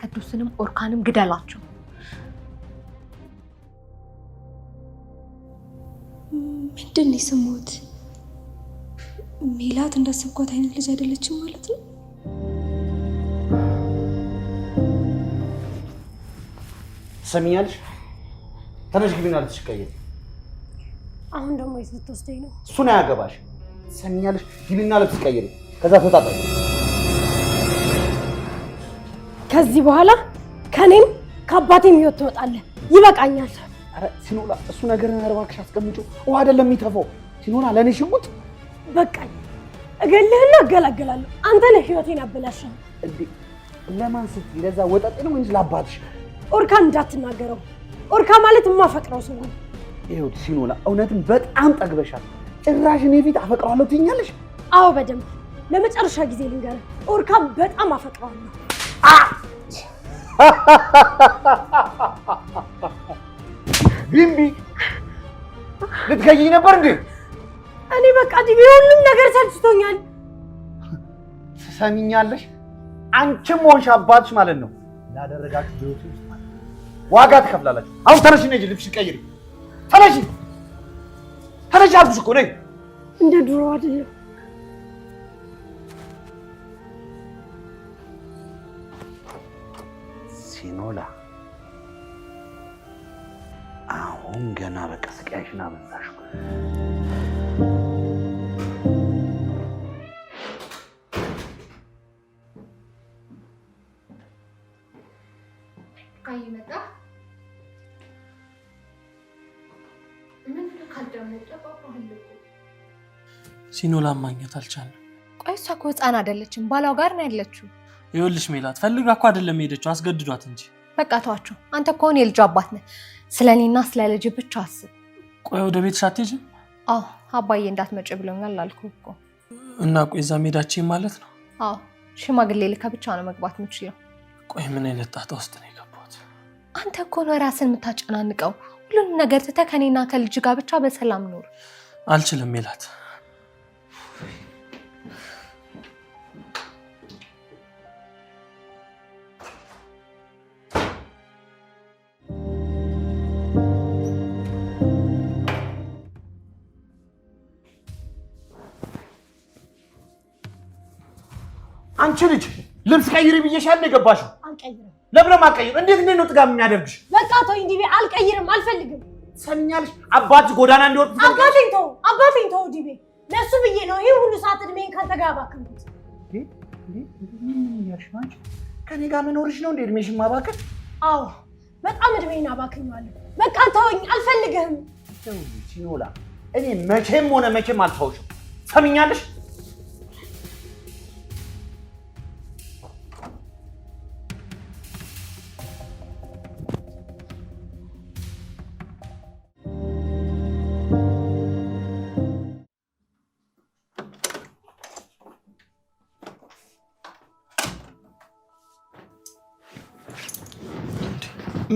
ቅዱስንም ኦርካንም ግደላቸው። ምንድን ነው የሰማሁት? ሜላት እንዳሰብኳት አይነት ልጅ አይደለችም ማለት ነው? ሰሚያልሽ? ተነሽ ግቢና ልትሽቀየር። አሁን ደግሞ የት ልትወስደኝ ነው? እሱን አያገባሽ። ሰሚያልሽ? ግቢና ልትሽቀየር ከዛ ተጣጣ። ከዚህ በኋላ ከኔም ከአባቴም ህይወት ትወጣለህ። ይበቃኛል። አረ ሲኖላ እሱ ነገር እባክሽ አስቀምጪው። ውሃ አይደለም የሚተፋው። ሲኖላ ለኔ ሽጉጥ በቃኝ። እገልህና እገላገላለሁ። አንተ ነህ ህይወቴን አበላሽው። እንዴ ለማን ስትይ? ለዛ ወጣጤ ነው ወይስ ለአባትሽ? ኦርካን እንዳትናገረው። ኦርካ ማለት የማፈቅረው ሰው ነው። ይኸው ሲኖላ እውነትም በጣም ጠግበሻል። ጭራሽ እኔ ፊት አፈቅረዋለሁ ትይኛለሽ? አዎ በደንብ። ለመጨረሻ ጊዜ ልንገርህ፣ ኦርካ በጣም አፈቅረዋለሁ። ቢምቢ ልትከይኝ ነበር እንዴ? እኔ በቃ ዲቢ ሁሉም ነገር ሰልችቶኛል። ትሰሚኛለሽ? አንቺም ሆንሽ አባትሽ ማለት ነው ላደረጋችሁ ህይወት ውስጥ ዋጋ ትከፍላላችሁ። አሁን ተነሽ ነጂ፣ ልብስሽን ቀይሪ። ተነሽ ተነሽ አልኩሽ እኮ ነይ። እንደ ድሮ አይደለም። ሲኖላ አሁን ገና በቃ ስቃይሽን አበዛሽው። አይ መጣ ምን ካልደመጠ ባባህልኩ ሲኖላ ማግኘት አልቻለም። ቆይ እሷ እኮ ህፃን አይደለችም፣ ባሏ ጋር ነው ያለችው። ይኸውልሽ ሜላት ፈልጋ እኮ አይደለም ሄደችው፣ አስገድዷት እንጂ። በቃ ተዋቸው። አንተ እኮ አሁን የልጅ አባት ነህ። ስለኔና ስለ ልጅ ብቻ አስብ። ቆይ ወደ ቤትሽ አትሄጂም? አዎ አባዬ እንዳትመጪ ብሎኛል አልኩህ እኮ። እና ቆይ እዛ ሜዳችን ማለት ነው? አዎ ሽማግሌ ልከ ብቻ ነው መግባት የምችለው። ቆይ ምን አይነት ጣጣ ውስጥ ነው የገባሁት? አንተ እኮ ነው ራስን የምታጨናንቀው። ሁሉንም ነገር ትተህ ከኔና ከልጅ ጋር ብቻ በሰላም ኖር። አልችልም ሜላት። አንቺ ልጅ ልብስ ቀይሪ ብዬሻል ነው የገባሽው? አልቀይርም። ለምን አልቀይር? እንዴት ነው ጥጋብ የሚያደርግሽ? በቃ ተወኝ ዲቢ፣ አልቀይርም፣ አልፈልግም። ሰሚኛለሽ? አባትሽ ጎዳና እንዲወጣ አባቴን ተው ዲቢ። ለሱ ብዬ ነው ይሄ ሁሉ ሰዓት እድሜን ካንተ ጋር ባከንኩት። ከኔ ጋር መኖርሽ ነው እንዴ እድሜሽን ማባከን? አዎ በጣም እድሜን አባክኛለሁ። በቃ ተወኝ፣ አልፈልግህም። ሲኖላ እኔ መቼም ሆነ መቼም አልተውሽም። ሰሚኛለሽ?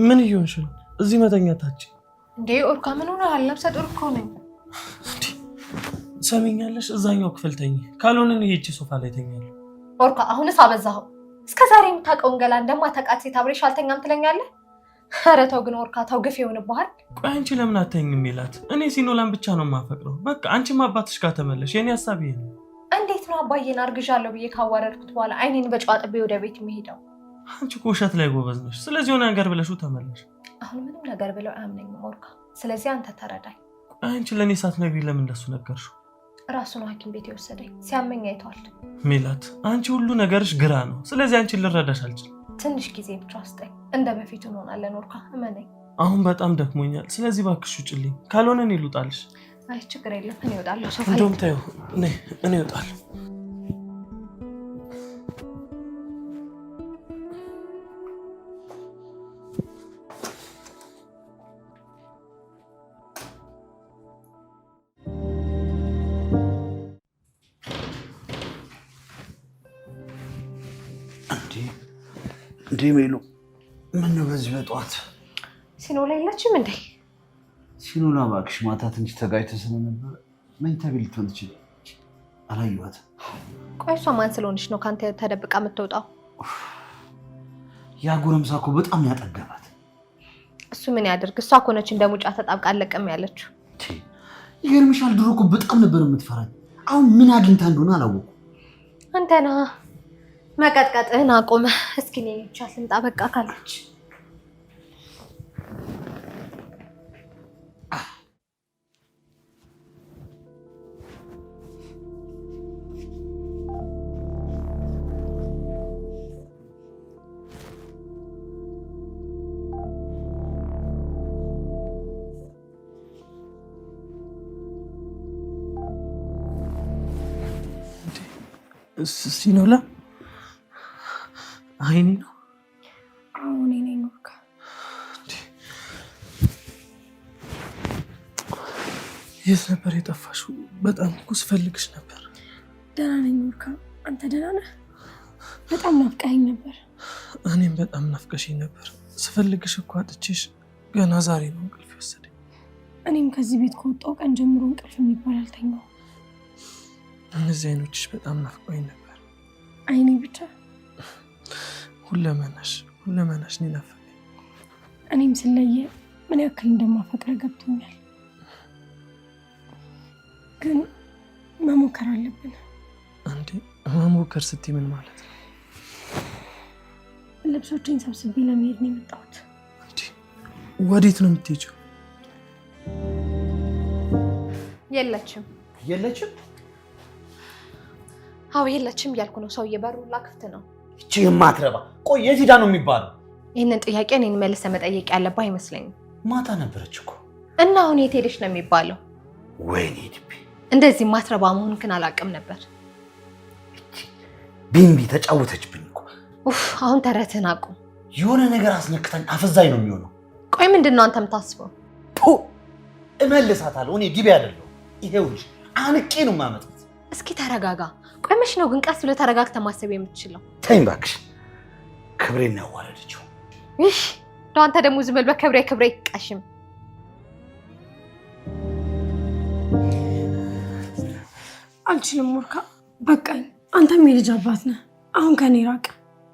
ምን እየሆንሽ ነው? እዚህ መተኛታችን እንዴ? ኦርካ ምን ሆነሃል? ነፍሰ ጡር እኮ ነኝ። ሰሚኛለሽ? እዛኛው ክፍል ተኝ፣ ካልሆነ እኔ ሄጄ ሶፋ ላይ ተኛለሁ። ኦርካ አሁንስ አበዛኸው። እስከ ዛሬ የምታውቀውን ገላ እንደማታውቃት ሴት አብሬሽ አልተኛም ትለኛለህ? ኧረ ተው ግን ኦርካ ተው፣ ግፍ ይሆንብሃል። ቆይ አንቺ ለምን አትተኝም ሜላት? እኔ ሲኖላን ብቻ ነው የማፈቅረው። በቃ አንቺም አባትሽ ጋር ተመለሽ። የኔ ሀሳብ ይሄ ነው። እንዴት ነው አባዬን አርግዣለሁ ብዬ ካዋረድኩት በኋላ አይኔን በጨዋ ጥቤ ወደ ቤት የሚሄደው? አንቺ እኮ ውሸት ላይ ጎበዝ ነሽ። ስለዚህ የሆነ ነገር ብለሽው ተመለሽ። አሁን ምንም ነገር ብለው አያምነኝም ኦርካ። ስለዚህ አንተ ተረዳኝ። አንቺ ለኔ ሳትነግሪኝ ለምን እንደሱ ነገርሽው? ራሱ ነው ሐኪም ቤት የወሰደኝ። ሲያመኝ አይቷል። ሜላት አንቺ ሁሉ ነገርሽ ግራ ነው። ስለዚህ አንቺን ልረዳሽ አልችልም። ትንሽ ጊዜ ብቻ ስጠኝ። እንደ በፊቱ እንሆናለን ኦርካ፣ እመነኝ። አሁን በጣም ደክሞኛል። ስለዚህ እባክሽ ውጭልኝ፣ ካልሆነ እኔ ልውጣልሽ። አይ ችግር የለም እኔ እወጣለሁ። ሶፋ እንደውም ተይው፣ እኔ እወጣለሁ። እንዴ ሜሉ ምን ነው በዚህ በጠዋት? ሲኖላ የለችም እንዴ? ሲኖላ እባክሽ ማታ ትንሽ ተጋጭተን ስለነበረ መኝታ ቤት ልትሆን ትችላለች። አላየኋትም። ቆይ እሷ ማን ስለሆነች ነው ካንተ ተደብቃ የምትወጣው? ያ ጎረምሳ እኮ በጣም ያጠገባት። እሱ ምን ያደርግ? እሷ እኮ ነች እንደ ሙጫ ተጣብቃ አለቀም ያለችው። ይገርምሻል፣ ድሮ እኮ በጣም ነበር የምትፈራኝ። አሁን ምን አግኝታ እንደሆነ አላወኩም። አንተና መቀጥቀጥህን አቁመ። እስኪ እኔ ብቻ ልምጣ በቃ ካለች ሲኖላ አይኔ ነው። አሁን እኔ ኑርካ የት ነበር የጠፋሽው? በጣም እኮ ስፈልግሽ ነበር። ደህና ነኝ ኑርካ፣ አንተ ደህና ነህ? በጣም ናፍቀኸኝ ነበር። እኔም በጣም ናፍቀሽኝ ነበር። ስፈልግሽ እኮ አጥቼሽ ገና ዛሬ ነው እንቅልፍ የወሰደኝ። እኔም ከዚህ ቤት ከወጣሁ ቀን ጀምሮ እንቅልፍ የሚባል አልተኛሁም። እነዚህ አይኖችሽ በጣም ናፍቀውኝ ነበር። አይኔ ብቻ ሁለመናሽ ነው ናፈቀኝ። እኔም ስለየ ምን ያክል እንደማፈቅረ ገብቶኛል። ግን መሞከር አለብን። እንዴ መሞከር ስትይ ምን ማለት ነው? ልብሶችን ሰብስቤ ለመሄድ ነው የመጣሁት። እንዴ ወዴት ነው የምትሄጂው? የለችም። አዎ የለችም እያልኩ ነው። ሰውዬ በሩ ክፍት ነው። እቺ የማትረባ ቆይ የት ሄዳ ነው የሚባለው? ይህንን ጥያቄ እኔን መልሰህ መጠየቅ ያለብህ አይመስለኝም። ማታ ነበረች እኮ እና አሁን የት ሄደች ነው የሚባለው? ወይኔ ድቤ፣ እንደዚህ ማትረባ መሆንክን አላውቅም ነበር። እቺ ቢምቢ ተጫወተችብኝ እኮ። አሁን ተረትህን አቁም። የሆነ ነገር አስነክታኝ አፈዛኝ ነው የሚሆነው። ቆይ ምንድን ነው አንተ የምታስበው? እመልሳታለሁ። እኔ ዲቤ አይደለሁ። ይሄውልሽ አንቄ ነው የማመጣት። እስኪ ተረጋጋ። ቆይ መች ነው ግን ቀስ ብለህ ተረጋግተህ ማሰብ የምትችለው? ተይኝ እባክሽ፣ ክብሬን ያዋረደችው። እሺ አንተ ደግሞ ዝም በል። በክብሬ ይቃሽም። አልችልም ኑርካ፣ በቃኝ። አንተም የልጅ አባት ነህ። አሁን ከኔ ራቅ።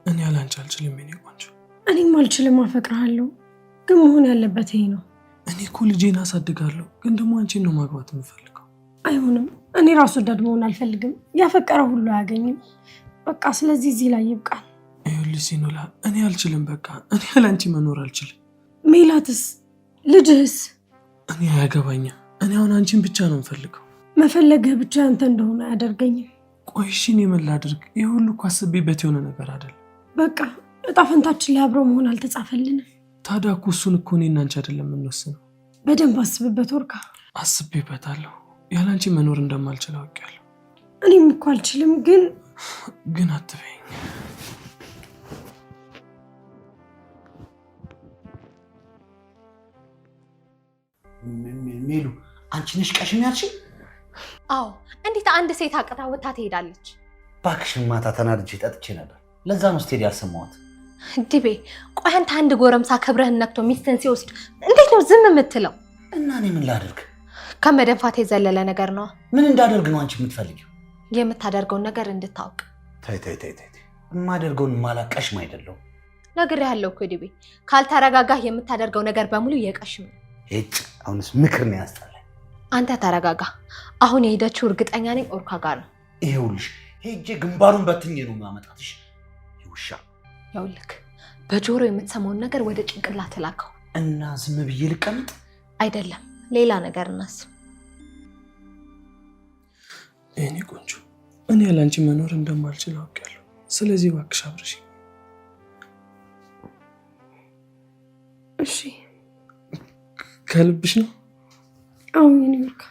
እኔ ያላንቺ አልችልም የኔ ቆንጆ። እኔም አልችልም፣ አፈቅርሃለሁ። ግን መሆን ያለበት ይሄ ነው። እኔ እኮ ልጄን አሳድጋለሁ፣ ግን ደግሞ አንቺን ነው ማግባት የምፈልገው። አይሆንም። እኔ ራስ ወዳድ መሆን አልፈልግም። ያፈቀረ ሁሉ አያገኝም። በቃ ስለዚህ እዚህ ላይ ይብቃል። ይኸውልሽ ሲኖላ፣ እኔ አልችልም። በቃ እኔ ያላንቺ መኖር አልችልም። ሜላትስ? ልጅህስ? እኔ አያገባኝም። እኔ አሁን አንቺን ብቻ ነው የምፈልገው። መፈለግህ ብቻ አንተ እንደሆነ አያደርገኝም። ቆይ እሺ እኔ ምን ላድርግ? ይህ ሁሉ እኮ አስቤበት የሆነ ነገር አይደለም። በቃ እጣ ፈንታችን ላይ አብረው መሆን አልተጻፈልንም። ታዲያ እኮ እሱን እኮ እኔና አንቺ አይደለም የምንወስነው። በደንብ አስብበት ወርካ። አስቤበታለሁ። ያላንቺ መኖር እንደማልችል አውቄያለሁ። እኔም እኮ አልችልም። ግን አትበይኝ። ሜሉ፣ አንቺ ነሽ ቀሽም ያልሽኝ? አዎ። እንዴት አንድ ሴት አቅታ ወታ ትሄዳለች? እባክሽን ማታ ተናድጄ ጠጥቼ ነበር። ለዛ ነው ስቴዲ ያሰማሁት። ድቤ፣ ቆይ አንተ አንድ ጎረምሳ ክብርህን ነክቶ ሚስትን ሲወስድ እንዴት ነው ዝም የምትለው? እና እኔ ምን ላድርግ? ከመደንፋት የዘለለ ነገር ነው። ምን እንዳደርግ ነው አንቺ የምትፈልጊው? የምታደርገውን ነገር እንድታውቅ። ተይ። የማደርገውን ማላቀሽም አይደለሁም። ነግሬሃለሁ እኮ ድቤ፣ ካልተረጋጋህ የምታደርገው ነገር በሙሉ የቀሽም ነው። አሁንስ ምክር ነው ያስጠላኝ። አንተ ተረጋጋ። አሁን የሄደችው እርግጠኛ ነኝ ኦርካ ጋር ነው። ይኸውልሽ ሄጄ ግንባሩን በትኜ ነው የማመጣትሽ። ይውሻ ያውልክ በጆሮ የምትሰማውን ነገር ወደ ጭንቅላት ላከው እና ዝም ብዬ ልቀመጥ? አይደለም፣ ሌላ ነገር እናስብ። የኔ ቆንጆ፣ እኔ ያላንቺ መኖር እንደማልችል አውቄያለሁ። ስለዚህ እባክሽ አብረሽ። እሺ ከልብሽ ነው? አዎ የኔ ወርካ።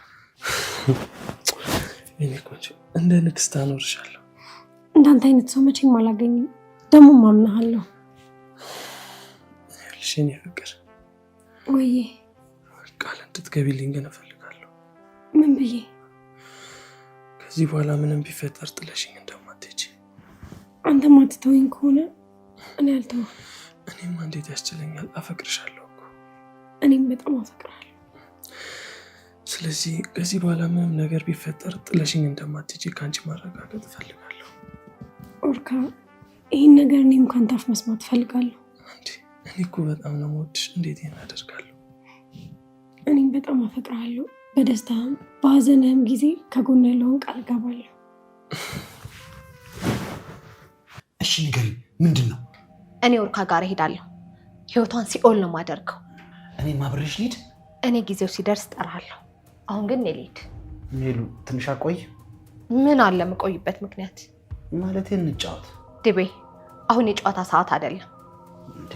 የኔ ቆንጆ፣ እንደ ንግስት አኖርሻለሁ። እንዳንተ አይነት ሰው መቼም አላገኝም። ደግሞ ማምናሃለሁ። ይኸውልሽ የኔ ፍቅር፣ ወይዬ ቃል እንድትገቢልኝ ግን እፈልጋለሁ። ምን ብዬ? ከዚህ በኋላ ምንም ቢፈጠር ጥለሽኝ እንደማትሄጂ። አንተ ማትተወኝ ከሆነ እኔ አልተውም። እኔማ እንዴት ያስችለኛል? አፈቅርሻለሁ እኮ። እኔም በጣም አፈቅራለሁ። ስለዚህ ከዚህ በኋላ ምንም ነገር ቢፈጠር ጥለሽኝ እንደማትሄጂ ከአንቺ ማረጋገጥ እፈልጋለሁ። ኦርካ፣ ይህን ነገር እኔም ካንተ አፍ መስማት እፈልጋለሁ። እኔ እኮ በጣም ነው የምወድሽ። እንዴት ይሄን አደርጋለሁ? እኔም በጣም አፈቅርሃለሁ። በደስታህም በሀዘንህም ጊዜ ከጎን ያለውን ቃል ገባለሁ። እሺ ንገሪኝ፣ ምንድን ነው? እኔ ኦርካ ጋር እሄዳለሁ። ህይወቷን ሲኦል ነው የማደርገው። እኔም አብሬሽ ልሂድ? እኔ ጊዜው ሲደርስ እጠራለሁ። አሁን ግን እኔ ልሂድ። ሜሉ ትንሽ አቆይ። ምን አለ የምቆይበት ምክንያት? ማለቴ እንጫወት። ድቤ አሁን የጨዋታ ሰዓት አይደለም። እንዴ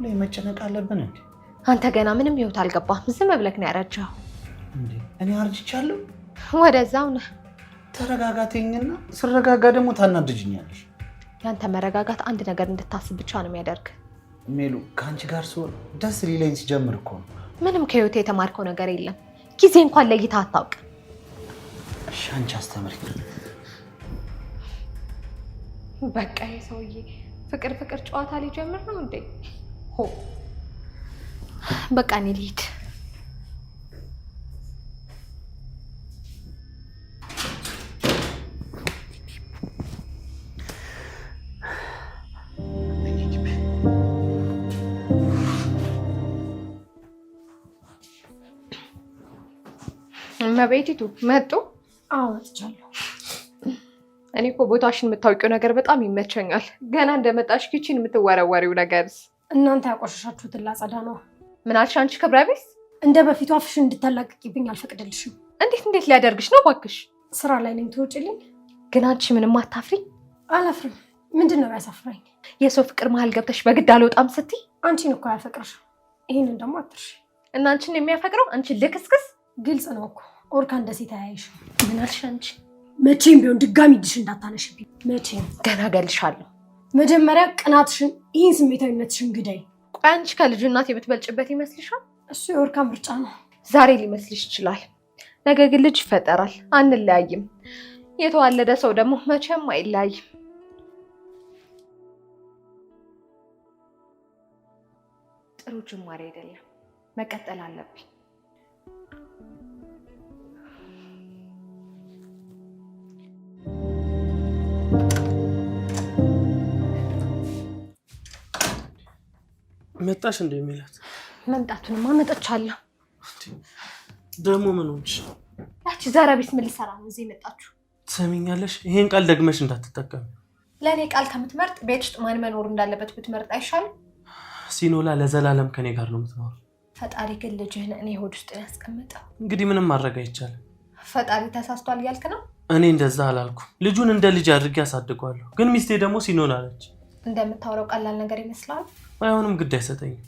ላይ መጨነቅ አለብን እንዴ? አንተ ገና ምንም ህይወት አልገባም። ዝም ብለህ ነው ያረጀኸው። እንዴ እኔ አርጅቻለሁ? ወደዛው ነህ። ተረጋጋተኝና ስረጋጋ ደግሞ ታናድጅኛለሽ። ያንተ መረጋጋት አንድ ነገር እንድታስብ ብቻ ነው የሚያደርግ። ሜሉ ከአንቺ ጋር ስሆን ደስ ሊለኝ ሲጀምር እኮ ነው። ምንም ከህይወት የተማርከው ነገር የለም። ጊዜ እንኳን ለይታ አታውቅ። እሺ አንቺ አስተምሪኝ። በቃ የሰውዬ ፍቅር ጨዋታ ሊጀምር ነው እንዴ? ሆ በቃ እኔ ልሂድ። መቤቲቱ መጡ? አዎ ወጥቻለሁ። እኔ እኮ ቦታሽን የምታውቂው ነገር በጣም ይመቸኛል። ገና እንደመጣሽ ኪችን የምትወረወሪው ነገርስ? እናንተ ያቆሸሻችሁትን ላጸዳ ነው። ምን አልሽ አንቺ ክብረ ቢስ? እንደ በፊቱ አፍሽን እንድታላቅቂብኝ አልፈቅድልሽም። እንዴት ሊያደርግሽ ነው ባክሽ? ስራ ላይ ነኝ፣ ትወጪልኝ። ግን አንቺ ምንም አታፍሪ? አላፍርም። ምንድን ነው ያሳፍራኝ? የሰው ፍቅር መሀል ገብተሽ በግድ አልወጣም ስትይ። አንቺን እኮ ያፈቅርሽ። ይህንን ደግሞ አትርሽ። እና አንቺን የሚያፈቅረው አንቺ ልክስክስ። ግልጽ ነው እኮ ኦርካ እንደ ሴት አያይሽ። ምን አልሽ አንቺ? መቼም ቢሆን ድጋሚ እጅሽ እንዳታነሽብኝ። መቼም ገና ገልሻለሁ። መጀመሪያ ቅናትሽን፣ ይህን ስሜታዊነትሽን ግዳይ። ቆይ አንቺ ከልጁ እናት የምትበልጭበት ይመስልሻል? እሱ የኦርካ ምርጫ ነው። ዛሬ ሊመስልሽ ይችላል፣ ነገ ግን ልጅ ይፈጠራል። አንለያይም። የተዋለደ ሰው ደግሞ መቼም አይለያይም። ጥሩ ጅማሬ አይደለም፣ መቀጠል አለብኝ። መጣሽ እንደ የሚላት መምጣቱንማ መጥቻለሁ። ደግሞ ምን ሆንሽ? ያቺ ዘረቢስ ምን ልሰራ ነው እዚህ የመጣችሁ? ትሰሚኛለሽ? ይሄን ቃል ደግመሽ እንዳትጠቀሚ። ለእኔ ቃል ከምትመርጥ ቤት ውስጥ ማን መኖር እንዳለበት ብትመርጥ አይሻልም? ሲኖላ ለዘላለም ከኔ ጋር ነው የምትኖር። ፈጣሪ ግን ልጅህን እኔ ሆድ ውስጥ ያስቀምጠው። እንግዲህ ምንም ማድረግ አይቻልም። ፈጣሪ ተሳስቷል እያልክ ነው? እኔ እንደዛ አላልኩም። ልጁን እንደ ልጅ አድርጌ አሳድገዋለሁ። ግን ሚስቴ ደግሞ ሲኖላ ነች። እንደምታወራው ቀላል ነገር ይመስላል። አይሆንም፣ ግድ አይሰጠኝም።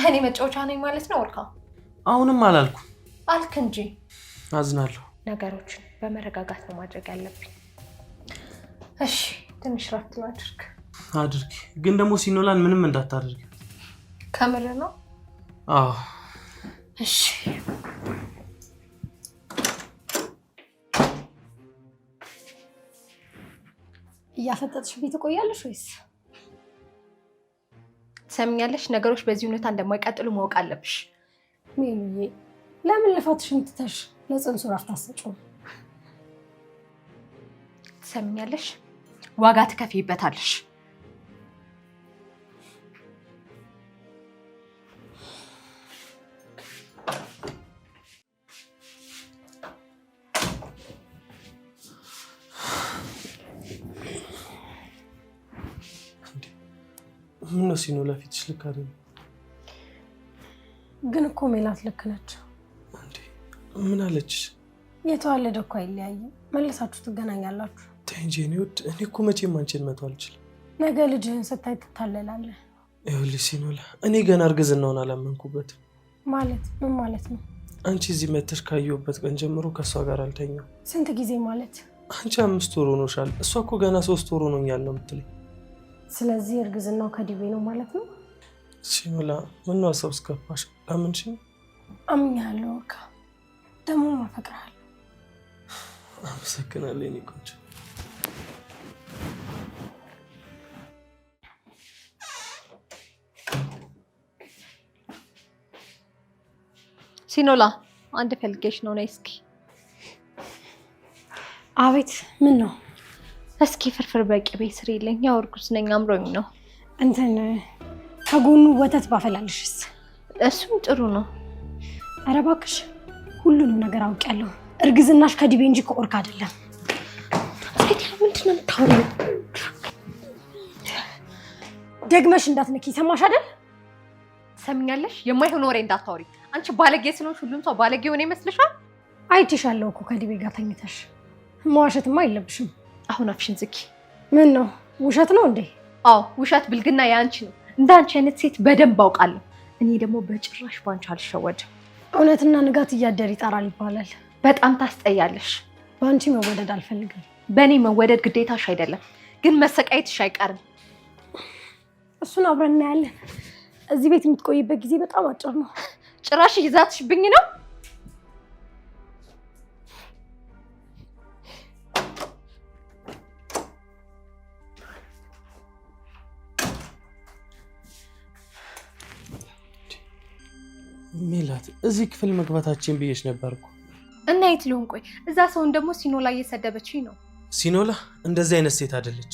እኔ መጫወቻ ነኝ ማለት ነው ኦርካ? አሁንም አላልኩም። አልክ እንጂ። አዝናለሁ። ነገሮችን በመረጋጋት ነው ማድረግ ያለብኝ። እሺ ትንሽ ረፍት ላድርግ። አድርጊ፣ ግን ደግሞ ሲኖላን ምንም እንዳታደርጊ። ከምር ነው? አዎ። እሺ እያፈጠጥሽ ቤት ቆያለሽ ወይስ? ትሰሚኛለሽ? ነገሮች በዚህ ሁኔታ እንደማይቀጥሉ ማወቅ አለብሽ። ሜሉዬ ለምን ልፋትሽን ትተሽ ለጽንሱ ራፍት አትሰጪውም? ትሰሚኛለሽ? ዋጋ ትከፍይበታለሽ። ምነው ሲኖላ ፊትሽ ልክ አይደለም? ግን እኮ ሜላት ልክ ነች። እንዴ ምን አለችሽ? የተዋለደ እኮ አይለያይም፣ መልሳችሁ ትገናኛላችሁ። ተይ እንጂ የኔ ውድ፣ እኔ እኮ መቼም አንቺን መተው አልችልም። ነገ ልጅህን ስታይ ትታለላለህ። ይኸውልሽ ሲኖላ፣ እኔ ገና እርግዝናውን አላመንኩበትም። ማለት ምን ማለት ነው? አንቺ እዚህ መተሽ ካየሁበት ቀን ጀምሮ ከእሷ ጋር አልተኛም። ስንት ጊዜ ማለት? አንቺ 5 ወር ሆኖሻል፣ እሷ እኮ ገና 3 ወር ሆኖኛል ነው የምትለኝ። ስለዚህ እርግዝናው ከዲቤ ነው ማለት ነው? ሲኖላ፣ ምነው ሀሳብ እስከፋሽ? አምንሽኝ? አምኛለሁ ኦርካ፣ ደግሞ አፈቅርሃለሁ። አመሰግናለሁ የኔ ቆንጆ። ሲኖላ፣ አንድ ፈልጌሽ ነው። ነይ እስኪ። አቤት። ምን ነው? እስኪ ፍርፍር በቅቤ ስሪልኝ። ያው እርጉዝ ነኝ፣ አምሮኝ ነው። እንትን ከጎኑ ወተት ባፈላልሽስ? እሱም ጥሩ ነው። ኧረ እባክሽ ሁሉንም ነገር አውቄያለሁ። እርግዝናሽ ከዲቤ እንጂ ከኦርካ አይደለም። ሴት ምንድን ነው የምታወሪው? ደግመሽ እንዳትነኪ ሰማሽ አይደል? ሰምኛለሽ? የማይሆን ወሬ እንዳታወሪ። አንቺ ባለጌ ስለሆንሽ ሁሉም ሰው ባለጌ ሆነ ይመስልሻል? አይቼሻለሁ እኮ ከዲቤ ጋር ተኝተሽ። መዋሸትማ የለብሽም። አሁን አፍሽን ዝጊ። ምን ነው ውሸት ነው እንዴ? አዎ ውሸት ብልግና ያንቺ ነው። እንዳንቺ አይነት ሴት በደንብ አውቃለሁ። እኔ ደግሞ በጭራሽ ባንቺ አልሸወድም። እውነትና ንጋት እያደር ይጣራል ይባላል። በጣም ታስጠያለሽ። በአንቺ መወደድ አልፈልግም። በእኔ መወደድ ግዴታሽ አይደለም፣ ግን መሰቃየትሽ አይቀርም። እሱን አብረን እናያለን። እዚህ ቤት የምትቆይበት ጊዜ በጣም አጭር ነው። ጭራሽ ይዛትሽብኝ ነው። ሜላት እዚህ ክፍል መግባታችን ብዬሽ ነበርኩ። እና የት ልሆን? ቆይ እዛ ሰውን ደግሞ ሲኖላ እየሰደበችኝ ነው። ሲኖላ እንደዚህ አይነት ሴት አይደለች።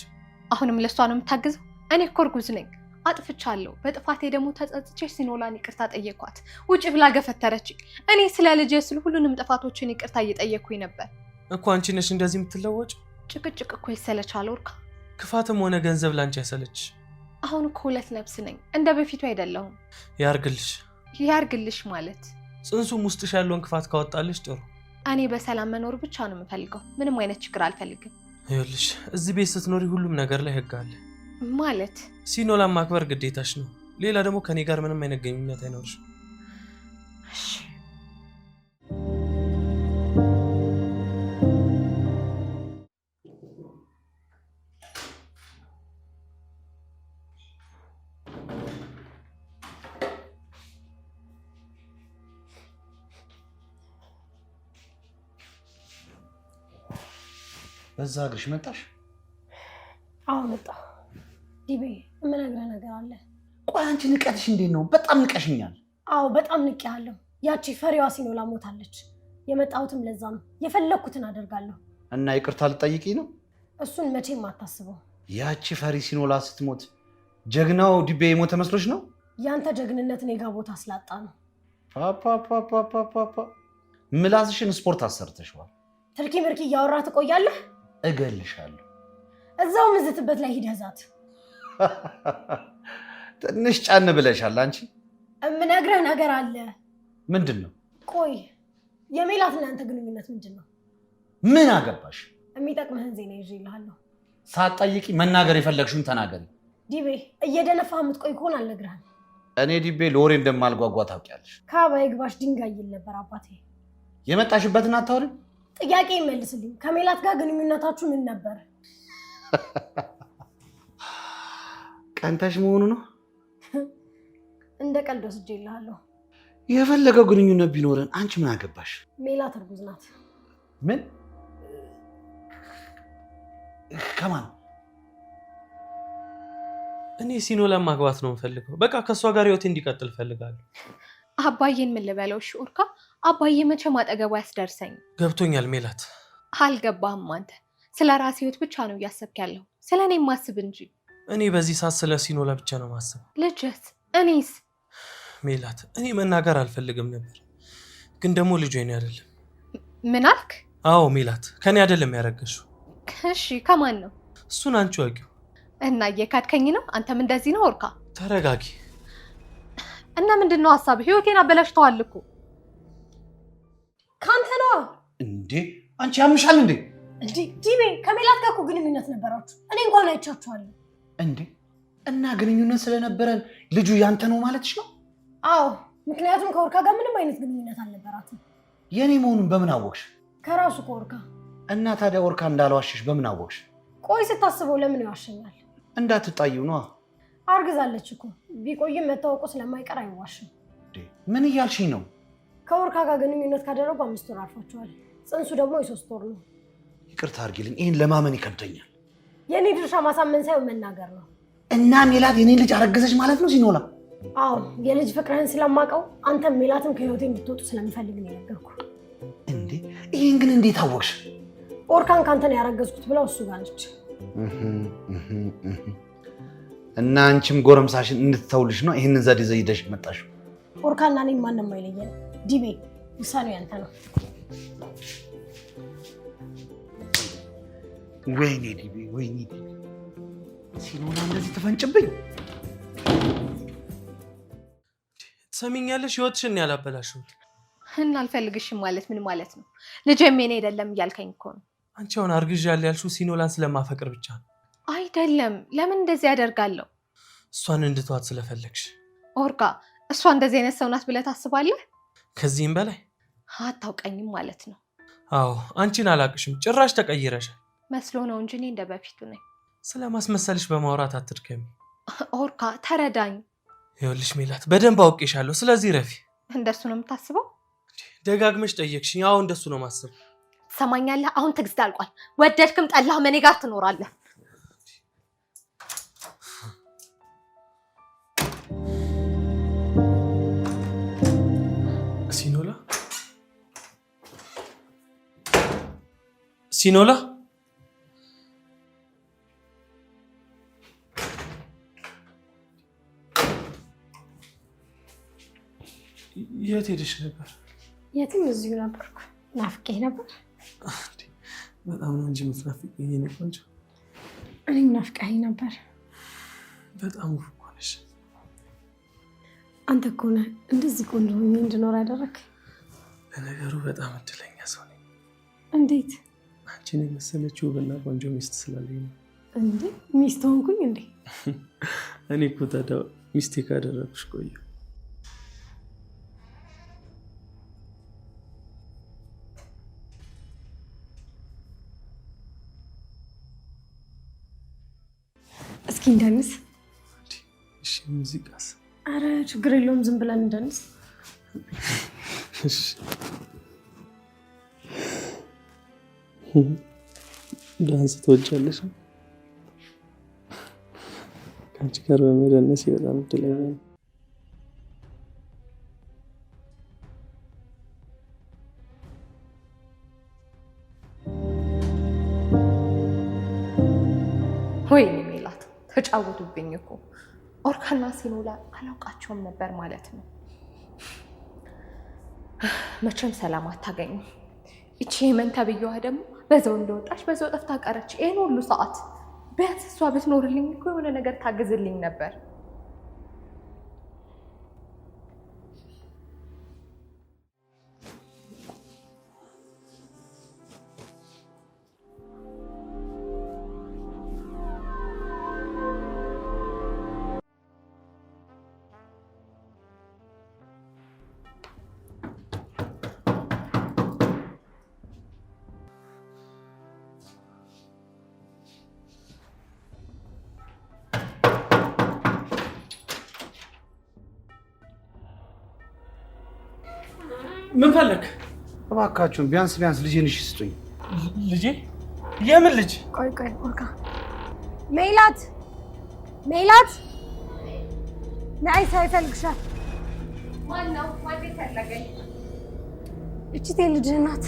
አሁንም ለሷ ነው የምታግዘው? እኔ እኮ እርጉዝ ነኝ፣ አጥፍቻለሁ። በጥፋቴ ደግሞ ተጸጽቼ ሲኖላን ይቅርታ ጠየኳት። ውጭ ብላ ገፈተረችኝ። እኔ ስለ ልጄ ስል ሁሉንም ጥፋቶችን ይቅርታ እየጠየኩኝ ነበር እኮ። አንቺ ነሽ እንደዚህ የምትለወጭ? ጭቅጭቅ እኮ ይሰለቻል ወርካ። ክፋትም ሆነ ገንዘብ ላንቺ ያሰለች። አሁን እኮ ሁለት ነፍስ ነኝ፣ እንደ በፊቱ አይደለሁም። ያርግልሽ። ያርግልሽ ማለት ጽንሱም ውስጥሽ ያለውን ክፋት ካወጣልሽ ጥሩ። እኔ በሰላም መኖር ብቻ ነው የምፈልገው። ምንም አይነት ችግር አልፈልግም። ይኸውልሽ እዚህ ቤት ስትኖሪ ሁሉም ነገር ላይ ህግ አለ። ማለት ሲኖላን ማክበር ግዴታሽ ነው። ሌላ ደግሞ ከኔ ጋር ምንም አይነት ግንኙነት አይኖርሽም። እሺ በዛ እግርሽ መጣሽ? አዎ መጣሁ። ዲቤ የምነግርህ ነገር አለ። ቆይ አንቺ ንቀትሽ እንዴት ነው? በጣም ንቀሽኛል። አዎ በጣም ንቄያለሁ። ያቺ ፈሪዋ ሲኖላ ሞታለች። የመጣሁትም ለዛ ነው። የፈለግኩትን አደርጋለሁ። እና ይቅርታ ልጠይቂ ነው? እሱን መቼም አታስበው። ያቺ ፈሪ ሲኖላ ስትሞት ጀግናው ዲቤ የሞተ መስሎሽ ነው? ያንተ ጀግንነት እኔ ጋ ቦታ ስላጣ ነው። ፓፓፓፓፓፓ ምላስሽን ስፖርት አሰርተሽዋል። ትርኪ ምርኪ እያወራህ ትቆያለህ። እገልሻለሁ። እዛው ምዝትበት ላይ ሂደህ ዛት። ትንሽ ጫን ብለሻል አንቺ። እምነግርህ ነገር አለ። ምንድን ነው? ቆይ የሜላትና ያንተ ግንኙነት ምንድን ነው? ምን አገባሽ? የሚጠቅምህን ዜና ይዤ እልሃለሁ። ሳትጠይቂ መናገር የፈለግሽውን ተናገሪ። ዲቤ እየደነፋህ የምትቆይ ከሆነ አልነግርህም። እኔ ዲቤ ለወሬ እንደማልጓጓ ታውቂያለሽ። ከአባይ ግባሽ ድንጋይ ይል ነበር አባቴ። የመጣሽበትን አታወሪም? ጥያቄ ይመልስልኝ። ከሜላት ጋር ግንኙነታችሁ ምን ነበር? ቀንተሽ መሆኑ ነው? እንደ ቀልድ ወስጄ እልሃለሁ። የፈለገው ግንኙነት ቢኖረን አንቺ ምን አገባሽ? ሜላት እርጉዝ ናት። ምን? ከማን? እኔ ሲኖላን ማግባት ነው የምፈልገው። በቃ ከእሷ ጋር ህይወቴ እንዲቀጥል እፈልጋለሁ። አባዬን ምን ልበለው? እሺ ኦርካ፣ አባዬ መቼም አጠገቡ ያስደርሰኝ። ገብቶኛል ሜላት። አልገባህም አንተ። ስለ ራሴ ህይወት ብቻ ነው እያሰብክ ያለው፣ ስለ እኔ ማስብ እንጂ። እኔ በዚህ ሰዓት ስለ ሲኖላ ብቻ ነው ማስብ። ልጅስ? እኔስ? ሜላት እኔ መናገር አልፈልግም ነበር፣ ግን ደግሞ ልጁ የኔ አይደለም። ምን አልክ? አዎ ሜላት፣ ከኔ አይደለም ያረገሽው። እሺ ከማን ነው? እሱን አንቺ ወቂው። እና እየካድከኝ ነው? አንተም እንደዚህ ነው ኦርካ? ተረጋጊ። እና ምንድነው ሐሳብ? ህይወቴን አበላሽተዋል እኮ። ካንተ ነው እንዴ? አንቺ ያምሻል እንዴ? ዲቤ ከሜላት ጋር እኮ ግንኙነት ነበራችሁ። እኔ እንኳን አይቻችኋለሁ። እንዴ? እና ግንኙነት ስለነበረን ልጁ ያንተ ነው ማለትሽ ነው? አዎ፣ ምክንያቱም ከኦርካ ጋር ምንም አይነት ግንኙነት አልነበራትም። የኔ መሆኑን በምን አወቅሽ? ከራሱ ከኦርካ። እና ታዲያ ኦርካ እንዳልዋሽሽ በምን አወቅሽ? ቆይ ስታስበው ለምን ይዋሸኛል? እንዳትጣይው ነዋ። አርግዛለች እኮ። ቢቆይም መታወቁ ስለማይቀር አይዋሽም። ምን እያልሽኝ ነው? ከኦርካ ጋር ግንኙነት ካደረጉ 5 ወር አልፏቸዋል። ጽንሱ ደግሞ የ3 ወር ነው። ይቅርታ አድርጊልኝ፣ ይህን ለማመን ይከብደኛል። የኔ ድርሻ ማሳመን ሳይሆን መናገር ነው። እና ሜላት የኔን ልጅ አረገዘች ማለት ነው ሲኖላ? አዎ፣ የልጅ ፍቅርህን ስለማውቀው አንተም ሜላትም ከህይወቴ እንድትወጡ ስለምፈልግ ነው የነገርኩ። እንዴ? ይህን ግን እንዴት አወቅሽ? ኦርካን ካንተ ነው ያረገዝኩት ብለው እሱ ጋር ነች። እና አንቺም ጎረምሳሽን እንድትተውልሽ ነው ይሄንን ዘዴ ዘይደሽ መጣሽ። ኦርካና እኔ ማንንም አይለየንም። ዲቤ ውሳኔው ያንተ ነው። ወይኔ ዲቤ ወይኔ ዲቤ ሲኖላ እንደዚህ ተፈንጭብኝ። ትሰሚኛለሽ? ህይወትሽን ያላበላሽው እና አልፈልግሽም ማለት ምን ማለት ነው? ልጄም የኔ አይደለም እያልከኝ እኮ ነው። አንቺ አሁን አርግዣለሁ ያልሽው ሲኖላን ስለማፈቅር ብቻ ነው። አይደለም። ለምን እንደዚህ ያደርጋለሁ? እሷን እንድትዋት ስለፈለግሽ። ኦርካ እሷ እንደዚህ አይነት ሰው ናት ብለህ ታስባለህ? ከዚህም በላይ አታውቀኝም ማለት ነው። አዎ አንቺን አላቅሽም። ጭራሽ ተቀይረሻል። መስሎ ነው እንጂ እኔ እንደ በፊቱ ነኝ። ስለማስመሰልሽ በማውራት አትድከሚ። ኦርካ ተረዳኝ። ይኸውልሽ ሜላት በደንብ አውቄሻለሁ። ስለዚህ ረፊ። እንደሱ ነው የምታስበው? ደጋግመሽ ጠየቅሽኝ። አዎ እንደሱ ነው ማስብ። ትሰማኛለህ? አሁን ትዕግስት አልቋል። ወደድክም ጠላህም እኔ ጋር ትኖራለህ። ሲኖላ ሲኖላ የት ሄደሽ ነበር? የትም እዚሁ ነበርኩ። ናፍቄህ ነበር። በጣም ነው እንጂ የምትናፍቂኝ የኔ ቆንጆ። እኔም ናፍቀኸኝ ነበር። በጣም ውብ እኮ ነሽ። አንተ እኮ ነህ እንደዚህ ቆንጆ ሆኜ እንድኖር ያደረግ። ለነገሩ በጣም እድለኛ ሰው ነኝ። እንዴት? አንቺን የመሰለች ውብና ቆንጆ ሚስት ስላለኝ ነው። እንዴ ሚስት ሆንኩኝ እንዴ? እኔ እኮ ታዲያ ሚስቴ ካደረግኩሽ ቆየሁ። እስኪ እንደንስ። እሺ ሙዚቃስ? አረ ችግር የለውም ዝም ብለን እንደንስ። እሺ ዳንስ ትወጃለሽ? ከአንቺ ጋር በመደነስ በጣም እድለኛ ነኝ። ወይኔ ሜላት ተጫወቱብኝ እኮ። ኦርካና ሲኖላ አላውቃቸውም ነበር ማለት ነው። መቼም ሰላም አታገኙም። እቺ የመን ተብዬዋ ደግሞ በዛው እንደወጣች በዛው ጠፍታ ቀረች። ይሄን ሁሉ ሰዓት ቢያንስ እሷ ብትኖርልኝ እኮ የሆነ ነገር ታግዝልኝ ነበር። ምን ፈለክ? እባካችሁን ቢያንስ ልጄን እሺ ስጡኝ። ልጄ? የምን ልጅ? ቆይ ኦርካ። ሜላት ነይ፣ ሰው ይፈልግሻል። ማነው? ማን ይፈልገኝ? እቺ ልጅ ናት።